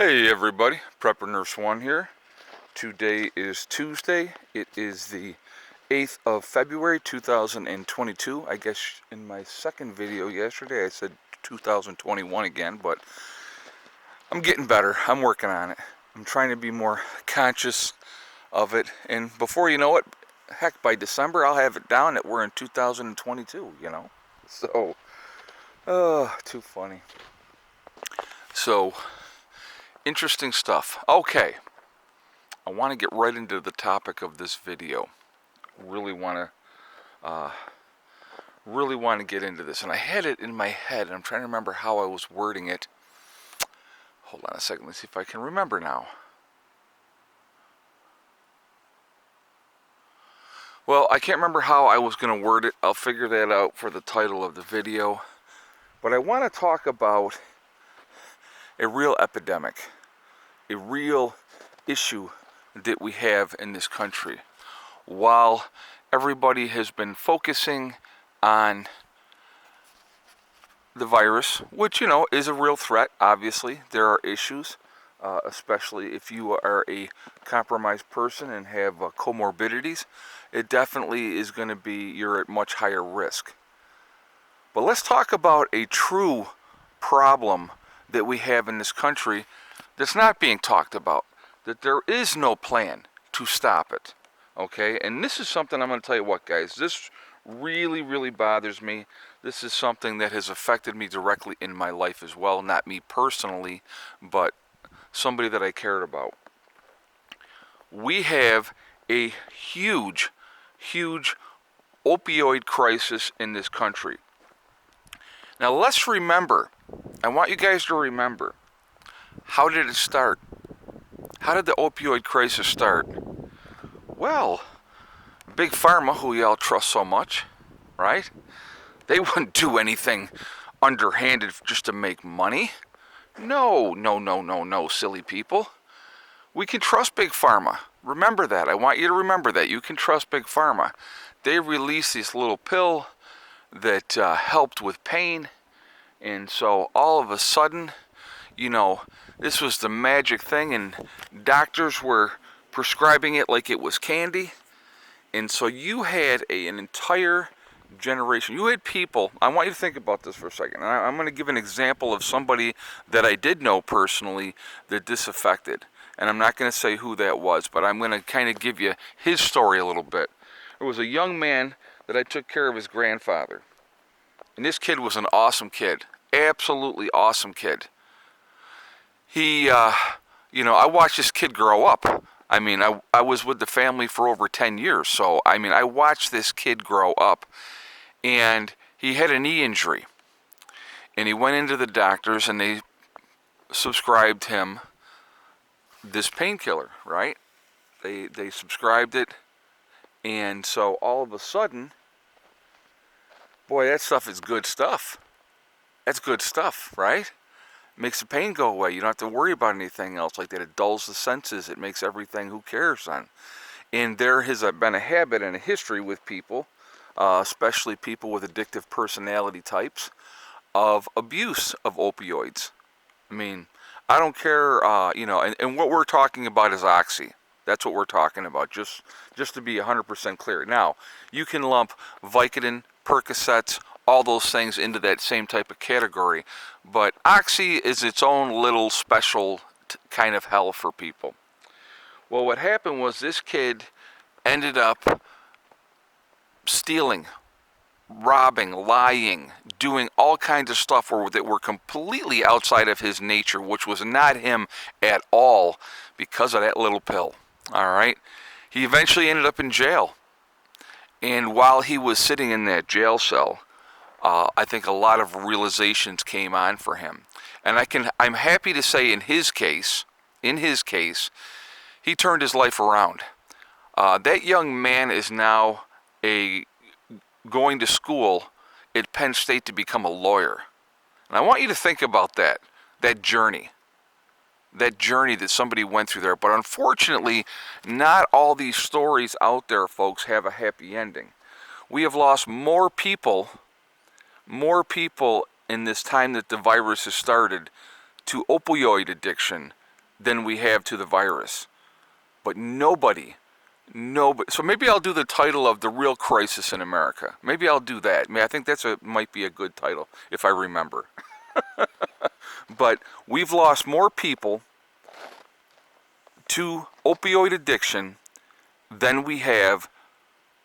Hey everybody, Prepper Nurse 1 here. Today is Tuesday. It is the 8th of February 2022. I guess in my second video yesterday I said 2021 again, but I'm getting better. I'm working on it. I'm trying to be more conscious of it, and before you know it, heck, by December I'll have it down that we're in 2022, So, too funny. So, interesting stuff. Okay, I want to get right into the topic of this video. Really want to get into this, and I had it in my head, and I'm trying to remember how I was wording it. Hold on a second. Let's see if I can remember now. Well, I can't remember how I was going to word it. I'll figure that out for the title of the video. But I want to talk about a real epidemic, a real issue that we have in this country. While everybody has been focusing on the virus, which, is a real threat, obviously, there are issues, especially if you are a compromised person and have comorbidities, it definitely is going to be, you're at much higher risk. But let's talk about a true problem that we have in this country that's not being talked about, that there is no plan to stop it, okay? And this is something I'm going to tell you what, guys, this really, really bothers me. This is something that has affected me directly in my life as well, not me personally, but somebody that I cared about. We have a huge, huge opioid crisis in this country. Now let's remember, I want you guys to remember, how did it start? How did the opioid crisis start? Well, Big Pharma, who y'all trust so much, right? They wouldn't do anything underhanded just to make money. No, silly people. We can trust Big Pharma. Remember that. I want you to remember that. You can trust Big Pharma. They released this little pill that helped with pain, and so all of a sudden, this was the magic thing, and doctors were prescribing it like it was candy. And so you had an entire generation. You had people, I want you to think about this for a second. I'm going to give an example of somebody that I did know personally that this affected. And I'm not going to say who that was, but I'm going to kind of give you his story a little bit. There was a young man that I took care of his grandfather. And this kid was an awesome kid. Absolutely awesome kid. He, I watched this kid grow up. I mean, I was with the family for over 10 years, so, I watched this kid grow up, and he had a knee injury, and he went into the doctors, and they subscribed him this painkiller, right? They subscribed it, and so all of a sudden, boy, that stuff is good stuff. That's good stuff, right? Makes the pain go away. You don't have to worry about anything else like that. It dulls the senses. It makes everything, who cares then? And there has been a habit and a history with people, especially people with addictive personality types, of abuse of opioids. I mean, I don't care, and what we're talking about is Oxy. That's what we're talking about, just to be 100% clear. Now, you can lump Vicodin, Percocets, all those things into that same type of category, but Oxy is its own little special kind of hell for people. Well, what happened was this kid ended up stealing, robbing, lying, doing all kinds of stuff that were completely outside of his nature, which was not him at all, because of that little pill. All right? He eventually ended up in jail. And while he was sitting in that jail cell, I think a lot of realizations came on for him. And I'm happy to say in his case, he turned his life around. That young man is now going to school at Penn State to become a lawyer. And I want you to think about that journey that somebody went through there. But unfortunately, not all these stories out there, folks, have a happy ending. We have lost more people in this time that the virus has started to opioid addiction than we have to the virus. But nobody. So maybe I'll do the title of The Real Crisis in America. Maybe I'll do that. I think might be a good title, if I remember. But we've lost more people to opioid addiction than we have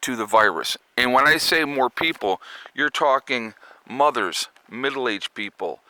to the virus. And when I say more people, you're talking mothers, middle-aged people,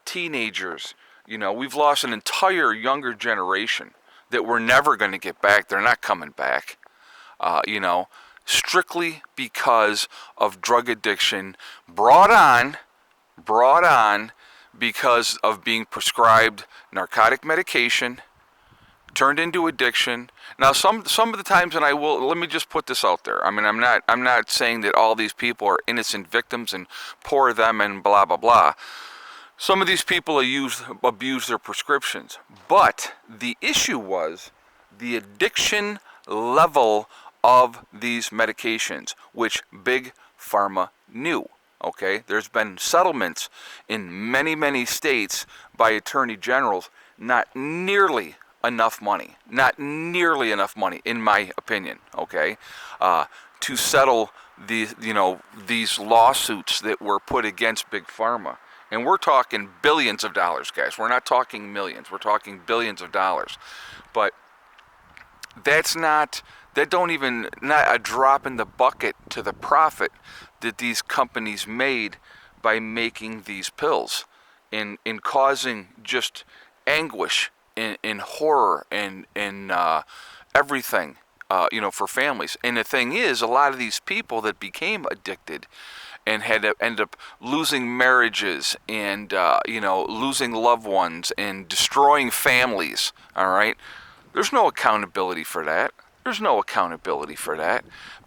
teenagers. We've lost an entire younger generation that we're never going to get back. They're not coming back, strictly because of drug addiction brought on because of being prescribed narcotic medication, turned into addiction. Now, some of the times, and let me just put this out there. I'm not saying that all these people are innocent victims and poor them and blah blah blah. Some of these people abuse their prescriptions, but the issue was the addiction level of these medications, which Big Pharma knew. Okay, there's been settlements in many states by attorney generals. Not nearly enough money, in my opinion. Okay, to settle these lawsuits that were put against Big Pharma. And we're talking billions of dollars, guys. We're not talking millions. We're talking billions of dollars. But not a drop in the bucket to the profit that these companies made by making these pills and causing just anguish and horror and everything, for families. And the thing is, a lot of these people that became addicted and had to end up losing marriages and, losing loved ones and destroying families, all right? There's no accountability for that.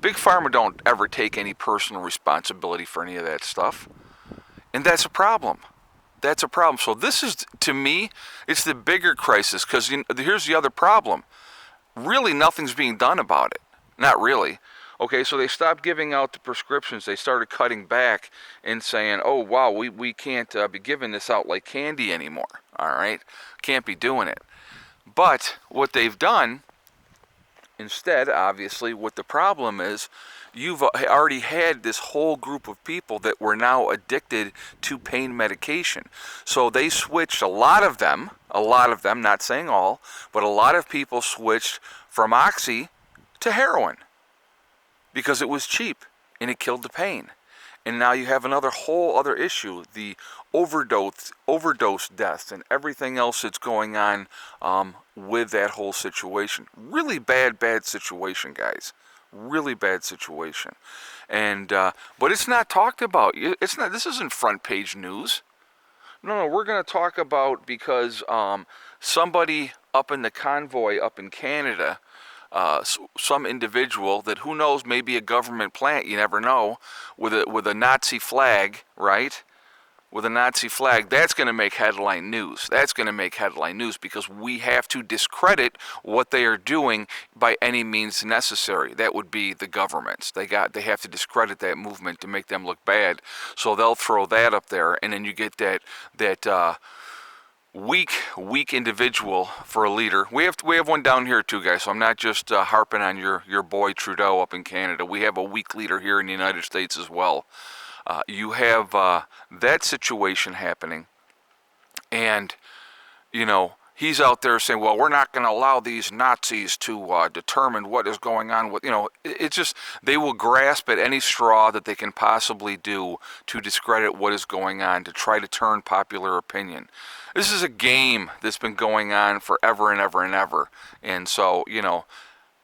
Big Pharma don't ever take any personal responsibility for any of that stuff. And that's a problem. So this is, to me, it's the bigger crisis, because here's the other problem. Really, nothing's being done about it. Not really. Okay, so they stopped giving out the prescriptions. They started cutting back and saying, oh, wow, we can't be giving this out like candy anymore. All right? Can't be doing it. But what they've done instead, obviously, what the problem is, you've already had this whole group of people that were now addicted to pain medication. So they switched, a lot of them, not saying all, but a lot of people switched from Oxy to heroin, because it was cheap and it killed the pain. And now you have whole other issue, the overdose deaths and everything else that's going on with that whole situation. Really bad situation, guys. Really bad situation. And but it's not talked about. This isn't front page news. No, we're going to talk about, because somebody up in the convoy up in Canada, some individual that, who knows, maybe a government plant, you never know, with a Nazi flag, right? With a Nazi flag, that's going to make headline news. Because we have to discredit what they are doing by any means necessary. That would be the governments. They have to discredit that movement to make them look bad. So they'll throw that up there, and then you get that weak individual for a leader. We have one down here too, guys. So I'm not just harping on your boy Trudeau up in Canada. We have a weak leader here in the United States as well. You have that situation happening, and he's out there saying, well, we're not going to allow these Nazis to determine what is going on with, it's just, they will grasp at any straw that they can possibly do to discredit what is going on, to try to turn popular opinion. This is a game that's been going on forever and ever and ever. And so,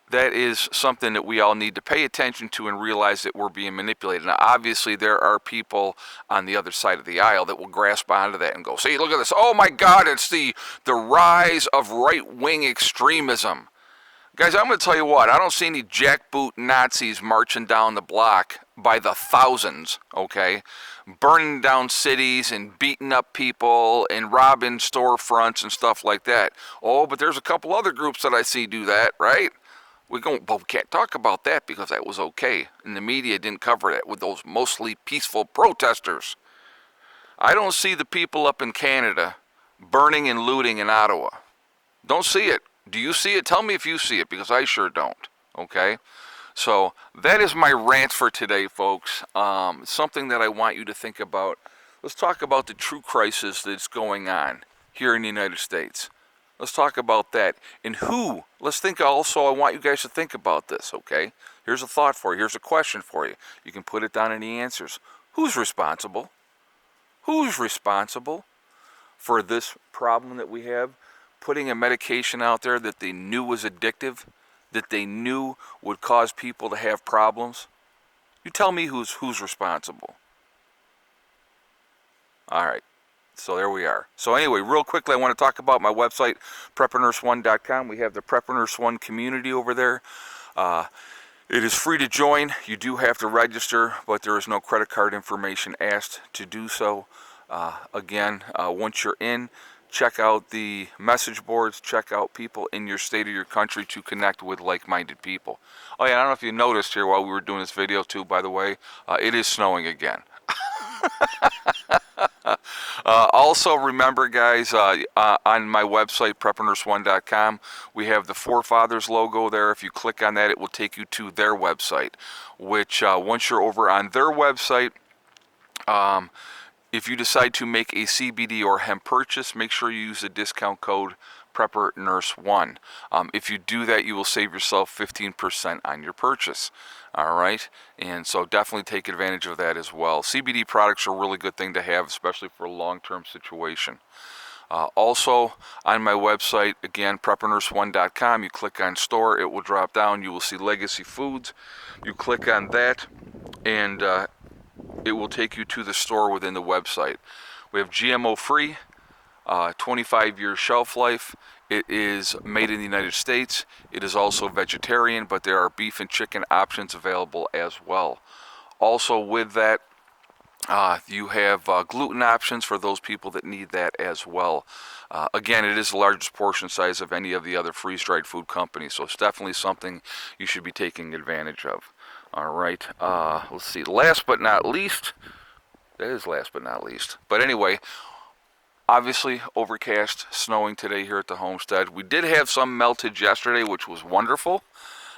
that is something that we all need to pay attention to and realize that we're being manipulated. Now, obviously, there are people on the other side of the aisle that will grasp onto that and go, see, look at this. Oh, my God, it's the rise of right-wing extremism. Guys, I'm going to tell you what. I don't see any jackboot Nazis marching down the block by the thousands, okay? Burning down cities and beating up people and robbing storefronts and stuff like that. Oh, but there's a couple other groups that I see do that, right? But we can't talk about that because that was okay. And the media didn't cover that with those mostly peaceful protesters. I don't see the people up in Canada burning and looting in Ottawa. Don't see it. Do you see it? Tell me if you see it, because I sure don't. Okay? So that is my rant for today, folks. Something that I want you to think about. Let's talk about the true crisis that's going on here in the United States. Let's talk about that. And who? Let's think also, I want you guys to think about this, okay? Here's a thought for you. Here's a question for you. You can put it down in the answers. Who's responsible? Who's responsible for this problem that we have? Putting a medication out there that they knew was addictive, that they knew would cause people to have problems? You tell me who's responsible. All right. So there we are. So anyway, real quickly, I want to talk about my website, preparedness1.com. We have the Preparedness 1 community over there. It is free to join. You do have to register, but there is no credit card information asked to do so. Again, once you're in, check out the message boards, check out people in your state or your country to connect with like-minded people. Oh yeah, I don't know if you noticed here while we were doing this video too, by the way, it is snowing again. Also remember, guys, on my website, preparedness1.com, we have the Forefathers logo there. If you click on that, it will take you to their website, which once you're over on their website, if you decide to make a CBD or hemp purchase, make sure you use the discount code PrepperNurse1. If you do that, you will save yourself 15% on your purchase. All right, and so definitely take advantage of that as well. CBD products are a really good thing to have, especially for a long-term situation. Also, on my website, again, preparedness1.com, you click on store, it will drop down, you will see Legacy Foods. You click on that, and it will take you to the store within the website. We have GMO-free, 25-year shelf life. It is made in the United States. It is also vegetarian, but there are beef and chicken options available as well. Also with that, you have gluten options for those people that need that as well. Again, it is the largest portion size of any of the other freeze-dried food companies, so it's definitely something you should be taking advantage of. All right, let's see. Last but not least, that is last but not least. But anyway, obviously overcast, snowing today here at the homestead. We did have some melted yesterday, which was wonderful,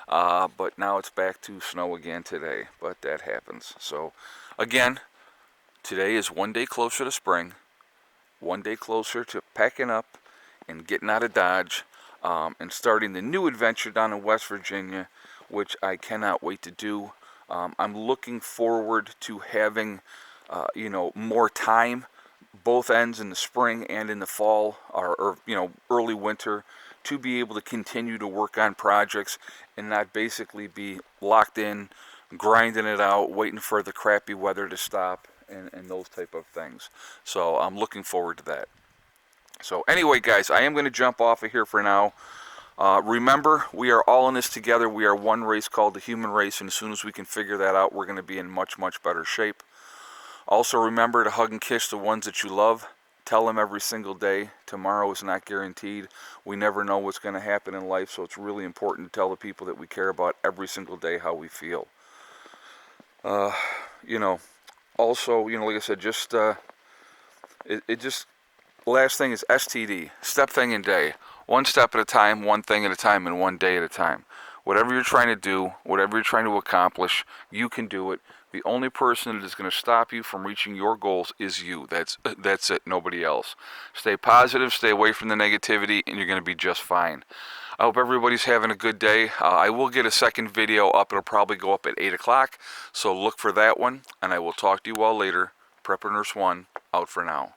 but now it's back to snow again today. But that happens. So again, today is one day closer to spring, one day closer to packing up and getting out of Dodge, and starting the new adventure down in West Virginia, which I cannot wait to do. I'm looking forward to having, more time, both ends in the spring and in the fall, or early winter, to be able to continue to work on projects and not basically be locked in, grinding it out, waiting for the crappy weather to stop, and those type of things. So I'm looking forward to that. So anyway, guys, I am going to jump off of here for now. Remember, we are all in this together. We are one race called the human race, and as soon as we can figure that out, we're going to be in much, much better shape. Also remember to hug and kiss the ones that you love. Tell them every single day. Tomorrow is not guaranteed. We never know what's going to happen in life, so it's really important to tell the people that we care about every single day how we feel. Also, like I said, just, last thing is STD. Step, thing, and day. One step at a time, one thing at a time, and one day at a time. Whatever you're trying to do, whatever you're trying to accomplish, you can do it. The only person that is going to stop you from reaching your goals is you. That's it, nobody else. Stay positive, stay away from the negativity, and you're going to be just fine. I hope everybody's having a good day. I will get a second video up. It'll probably go up at 8 o'clock, so look for that one, and I will talk to you all later. Prepper Nurse 1, out for now.